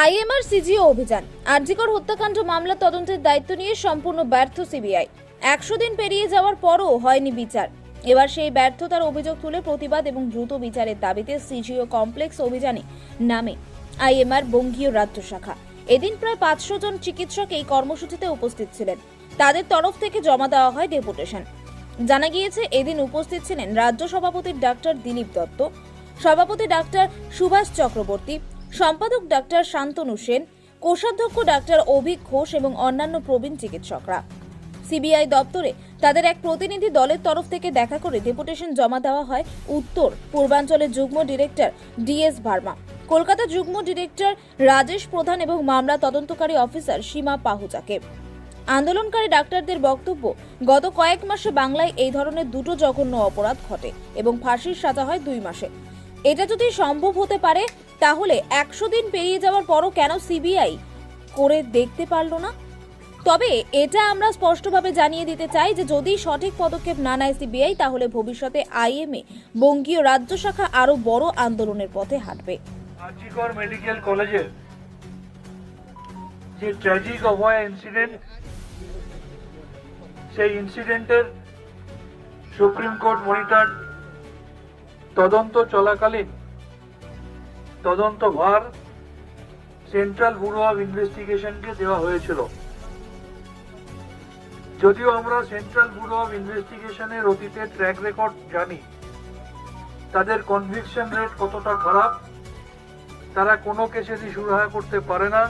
IMR CGO অভিযান আরজিকর হত্যাকাণ্ড মামলা তদন্তের দায়িত্ব নিয়ে সম্পূর্ণ ব্যর্থ সিবিআই। 100 দিন পেরিয়ে যাওয়ার পরও হয়নি বিচার। এবার সেই ব্যর্থতার অভিযোগ তুলে প্রতিবাদ এবং দ্রুত বিচারের দাবিতে সিজিও কমপ্লেক্স অভিযানে নামে আইএমআর বঙ্গীয় রাজ্য শাখা। এদিন প্রায় 500 জন চিকিৎসক এই কর্মসূচিতে উপস্থিত ছিলেন। তাদের তরফ থেকে জমা দেওয়া হয় ডেপুটেশন। জানা গিয়েছে এদিন উপস্থিত ছিলেন রাজ্য সভাপতি ডাক্তার দিলীপ দত্ত, সভাপতি ডাক্তার সুভাষ চক্রবর্তী, সম্পাদক ডাক্তার শান্তনু সেন, কোষাধ্যক্ষ ডাক্তার অভিক ঘোষ এবং অন্যান্য প্রবীণ চিকিৎসকরা। সিবিআই দপ্তরে তাদের এক প্রতিনিধি দলের তরফ থেকে দেখা করে ডেপুটেশন জমা দেওয়া হয় উত্তর পূর্বাঞ্চলের যুগ্ম ডিরেক্টর ডিএস ভার্মা, কলকাতা যুগ্ম ডিরেক্টর রাজেশ প্রধান এবং মামলা তদন্তকারী অফিসার সীমা পাহুজাকে। আন্দোলনকারী ডাক্তারদের বক্তব্য, গত কয়েক মাসে বাংলায় এই ধরনের দুটো জঘন্য অপরাধ ঘটে এবং ফাঁসির সাজা হয় 2 মাসে। এটা যদি সম্ভব হতে পারে তাহলে 100 দিন পেরিয়ে যাওয়ার পরও কেন সিবিআই করে দেখতে পারলো না? তবে এটা আমরা স্পষ্টভাবে জানিয়ে দিতে চাই যে যদি সঠিক পদক্ষেপ না নেয় সিবিআই, তাহলে ভবিষ্যতে আইএমএ বঙ্গীয় রাজ্য শাখা আরো বড় আন্দোলনের পথে হাঁটবে। আরজিকর মেডিকেল কলেজের যে ট্র্যাজিক অভয়া ইনসিডেন্ট, সেই ইনসিডেন্টের সুপ্রিম কোর্ট মনিটর তদন্ত চলাকালীন তদন্ত ভার সেন্ট্রাল ব্যুরো অফ ইনভেস্টিগেশনকে দেওয়া হয়েছিল। যদিও আমরা সেন্ট্রাল ব্যুরো অফ ইনভেস্টিগেশনের অতীতের ট্র্যাক রেকর্ড জানি, তাদের কনভিকশন রেট কতটা খারাপ, তারা কোনো কেসেরই সুরাহা করতে পারে না।